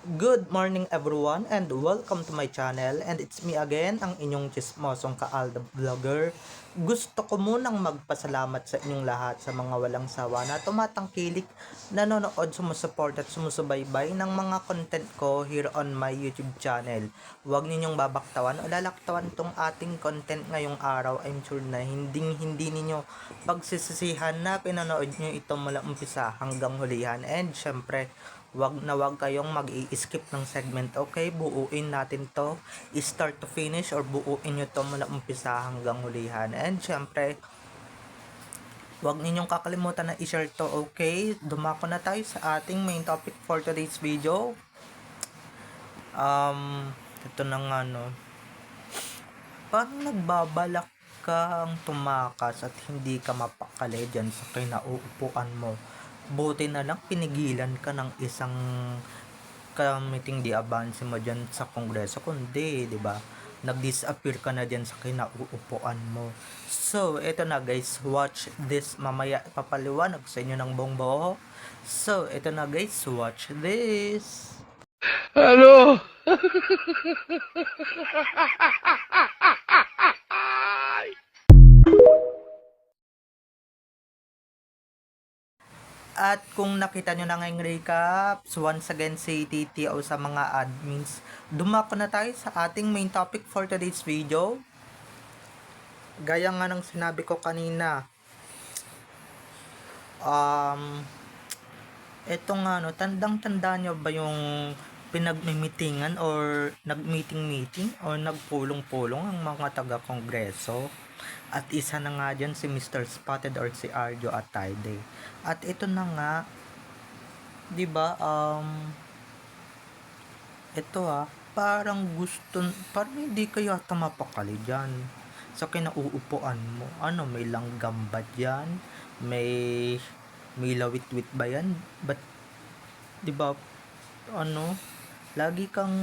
Good morning everyone and welcome to my channel, and it's me again, ang inyong chismosong Kaalda Vlogger. Gusto ko munang magpasalamat sa inyong lahat sa mga walang sawa na tumatangkilik, nanonood, sumusuport at sumusubaybay ng mga content ko here on my YouTube channel. Huwag ninyong babaktawan o lalaktawan tong ating content ngayong araw. I'm sure na hindi ninyo pagsisisihan na pinanood nyo ito mula umpisa hanggang hulihan, and syempre wag kayong mag-i-skip ng segment, okay? Buuin natin to, start to finish, or buuin nyo to mula umpisa hanggang hulihan. And syempre, wag ninyong kakalimutan na i-share to, okay? Dumako na tayo sa ating main topic for today's video. Ito na nga, no. Parang nagbabalak kang tumakas at hindi ka mapakali dyan sa kinauupuan mo. Buti na lang pinigilan ka ng isang committee di advance mo dyan sa kongreso, kundi, di ba, nag-disappear ka na dyan sa kinauupuan mo. So, eto na guys, watch this. Mamaya papaliwanag sa inyo ng buong buo. So, eto na guys, watch this. Ano? At kung nakita nyo na ngayong recap, so once again si TTO sa mga admins, dumako na tayo sa ating main topic for today's video. Gaya nga ng sinabi ko kanina, eto nga, no, tandang-tanda nyo ba yung pinagmimitingan or nag-meeting or nagpulong-pulong ang mga taga-kongreso? At isa na nga dyan si Mr. Spotted or si Arjo Atayde. At ito na nga, di ba, ito parang parang hindi kayo yata mapakali dyan sa kinauupuan mo. Ano, may langgam ba dyan? May lawit-wit ba yan? But, di ba, ano, lagi kang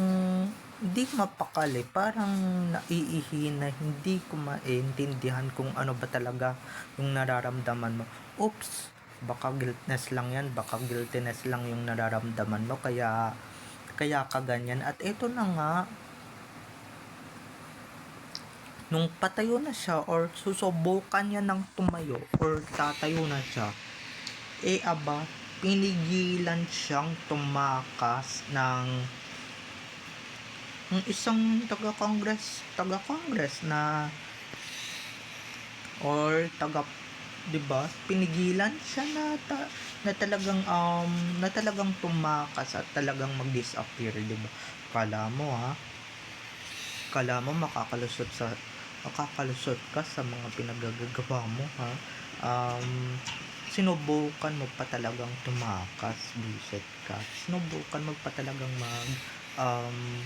hindi mapakali, parang naiihi na hindi ko maintindihan kung ano ba talaga yung nararamdaman mo. Oops, baka guiltness lang yan, baka guiltiness lang yung nararamdaman mo, kaya ka ganyan. At ito na nga, nung patayo na siya or susubukan niya ng tumayo or tatayo na siya, aba, pinigilan siyang tumakas ng isang taga-congress na or 'di ba, pinigilan siya na talagang tumakas at talagang mag-disappear, 'di ba? Kala mo makakalusot ka sa mga pinagagagawa mo, ha? Sinubukan mo pa talagang tumakas, buset ka. Sinubukan mo pa talagang um,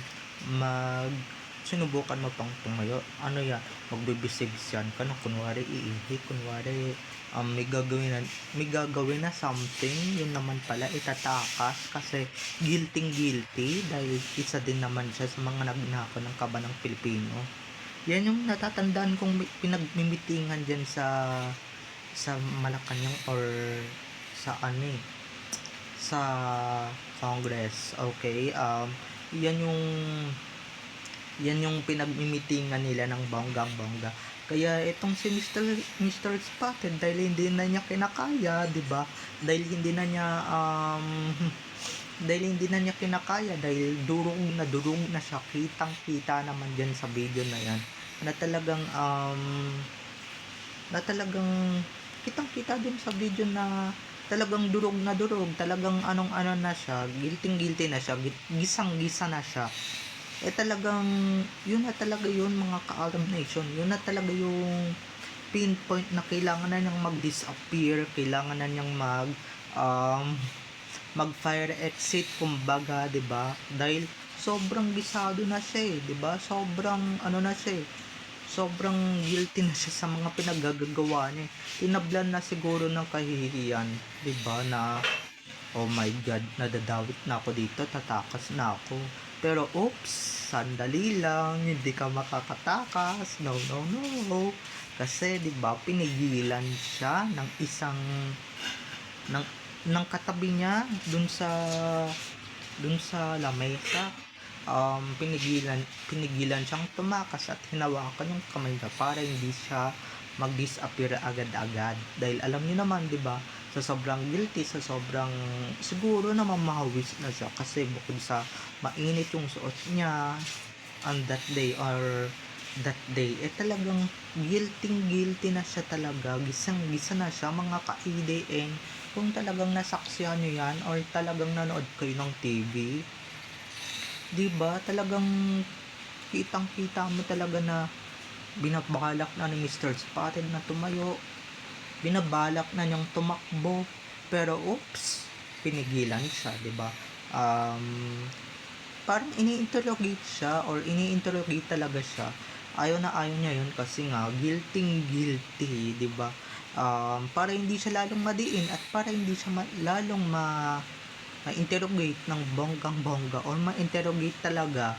sinubukan mo pang tumayo. Ano yan? Magbibisigsyan ka na, kunwari iihi, kunwari may gagawin na something, yun naman pala itatakas kasi guilty dahil isa din naman siya sa mga nagnako ng kaba ng Pilipino. Yan yung natatandaan kong pinagmimitingan dyan sa Malacanang or sa sa Congress, okay? Yan yung pinagmimitingan nila ng bonggang-bongga. Kaya itong si Mr. Spotted, dahil hindi na niya kinakaya, 'di ba? Dahil hindi na niya kinakaya, dahil durog na siya, kitang-kita naman diyan sa video na 'yan. Na talagang kitang-kita din sa video na talagang durog na durog, talagang anong-ano na siya, guilty na siya, gisang-gisa na siya. Talagang yun na talaga yun, mga ka-Alam Nation, yun na talaga yung pinpoint na kailangan na niyang mag-disappear, kailangan na niyang mag fire exit, kumbaga, 'di ba? Dahil sobrang gisado na siya, 'di ba? Sobrang na siya, sobrang guilty na siya sa mga pinaggagawa niya. Tinablan na siguro ng kahihiyan, 'di ba, na oh my god, nadadawit na ako dito, tatakas na ako. Pero oops, sandali lang, hindi ka makakatakas. No. Kasi 'di ba, pinigilan siya ng katabi niya dun sa dun sa lamesa. Pinigilan siyang tumakas at hinawakan yung kamay niya para hindi siya mag-disappear agad-agad. Dahil alam niyo naman, di ba, sa sobrang guilty, sa sobrang siguro naman mahawis na siya kasi bukod sa mainit yung suot niya on that day or that day, talagang guilty na siya talaga, gisang-gisa na siya mga ka-ADN. Kung talagang nasaksihan nyo yan or talagang nanood kayo ng TV, diba, talagang kitang-kita mo talaga na binabalak na ni Mr. Spotted na tumayo, binabalak na niyang tumakbo, pero oops, pinigilan siya, diba? Parang ini-interrogate siya or ini-interrogate talaga siya. Ayaw na ayaw niya yun kasi nga guilty, 'di ba? Para hindi siya lalong madiin at para hindi siya lalong ma-interrogate ng bonggang-bongga or ma-interrogate talaga,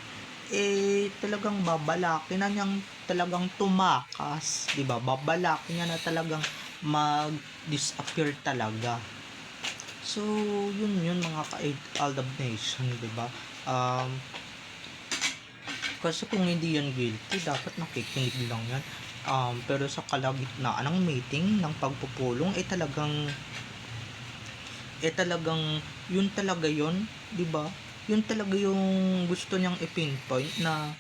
talagang babalakin na niyang talagang tumakas, 'di ba? Babalakin niya na talagang mag-disappear talaga. So, yun mga ka-Aldab Nation, 'di ba? Kasi kung hindi yan guilty, dapat nakikinig lang yan. Pero sa kalagitnaan ng meeting, ng pagpupulong, talagang yun talaga yun, di ba? Yun talaga yung gusto niyang i-pinpoint na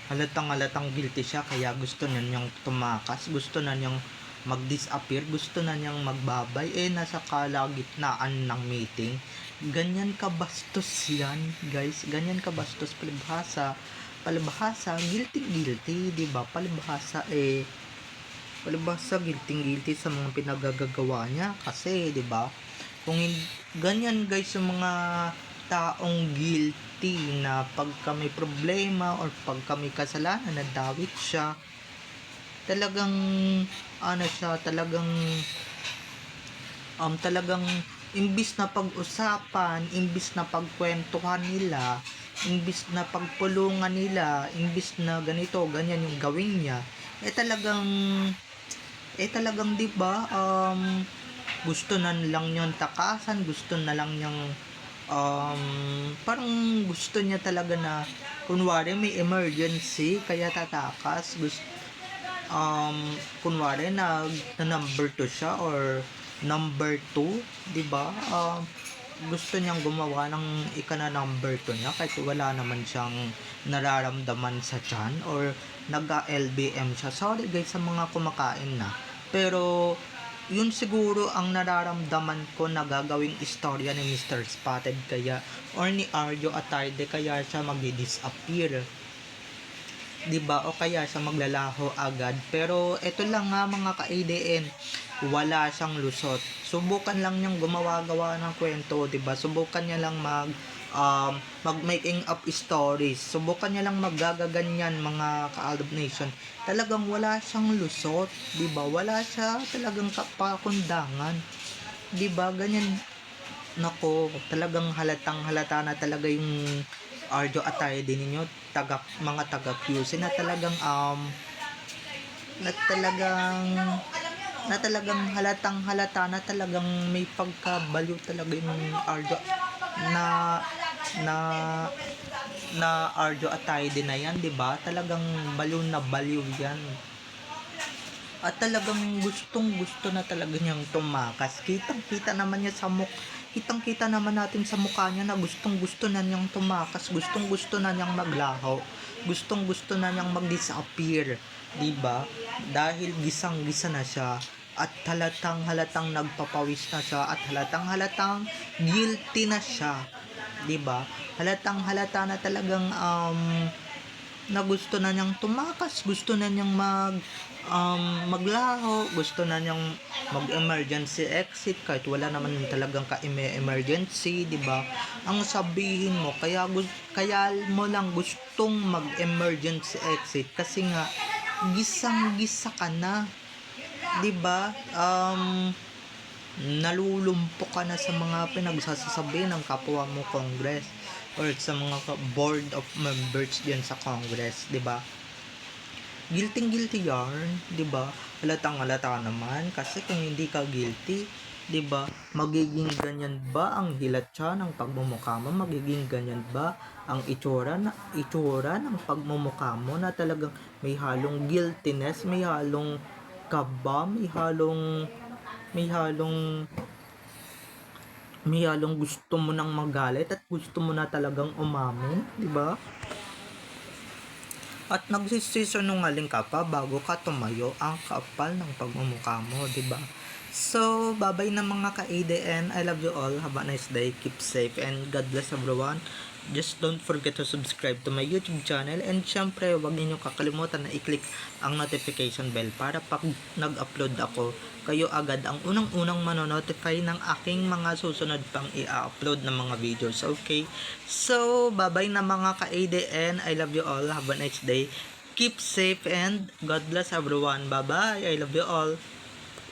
halatang guilty siya, kaya gusto na niyang tumakas, gusto na niyang mag-disappear, gusto na niyang magbabay, nasa kalagitnaan ng meeting. Ganyan kabastos yan, guys. Ganyan kabastos palibhasa, guilty, di ba? Palibhasa guilty sa mga pinagagagawa niya kasi, di ba? Kung ganyan, guys, yung mga taong guilty na pagka may problema or pagka may kasalanan, nadawit siya, talagang talagang imbis na pag-usapan, imbis na pagkwentuhan nila, imbis na pagpulungan nila, imbis na ganito, ganyan yung gawin niya, talagang 'di ba, gusto na lang niyang takasan, gusto na lang niyang parang gusto niya talaga na kunwari may emergency kaya tatakas, kunwari na number 2 siya or number 2, 'di ba? Gusto niyang gumawa ng number 2 niya kahit wala naman siyang nararamdaman sa tiyan or nag-LBM siya. Sorry guys sa mga kumakain na. Pero yun siguro ang nararamdaman ko na gagawing istorya ni Mr. Spotted kaya or ni Arjo Atarde kaya siya mag-disappear, 'di ba? O kaya siya maglalaho agad. Pero ito lang nga mga ka-ADN, wala siyang lusot. Subukan lang niyang gumawa-gawa ng kwento, 'di ba? Subukan niya lang mag-making up stories. Subukan niya lang magagaganyan mga ka-Aldab Nation. Talagang wala siyang lusot, 'di ba? Wala siya talagang kapakundangan. 'Di ba? Ganyan. Nako, talagang halatang-halata na talaga yung Arjo Atay din ninyo, mga taga QC na talagang na talagang halatang-halata na talagang may pagkabaliw talaga yung Arjo na na Arjo Atay din na yan, 'di ba? Talagang baliw na baliw yan. At talagang gustong-gusto na talaga niyang tumakas. Kitang-kita naman natin sa mukha niya na gustong-gusto na niyang tumakas, gustong-gusto na niyang maglaho, gustong-gusto na niyang mag-disappear, 'di ba? Dahil gisang-gisa na siya at halatang-halatang nagpapawis na siya at halatang-halatang guilty na siya, 'di ba? Halatang-halata na talagang na gusto na niyang tumakas, gusto na niyang maglaho, gusto na niyang mag-emergency exit kahit wala naman talagang emergency, 'di ba? Ang sabihin mo, kaya mo lang gustong mag-emergency exit kasi nga gisang-gisa ka na, 'di ba? Nalulumpo ka na sa mga pinagsasabi ng kapwa mo Congress or sa mga board of members diyan sa Congress, 'di ba? Guilty yarn, 'di ba? Halatang-halata naman kasi kung hindi ka guilty, 'di ba? Magiging ganyan ba ang hilatsa ng pagmumukha mo? Magiging ganyan ba ang itsura ng pagmumukha mo na talagang may halong guiltiness, may halong kaba, may halong gusto mo nang magalit at gusto mo na talagang umamin, 'di ba? At nagsisinungaling ka pa bago ka tumayo, ang kapal ng pagmumukha mo, 'di ba? So, babay na mga ka-ADN. I love you all. Have a nice day. Keep safe and God bless everyone. Just don't forget to subscribe to my YouTube channel and syempre huwag ninyong kakalimutan na i-click ang notification bell para pag nag-upload ako, kayo agad ang unang-unang manonotify ng aking mga susunod pang i-upload na mga videos. Okay? So, babay na mga ka-ADN. I love you all. Have a nice day. Keep safe and God bless everyone. Bye-bye. I love you all.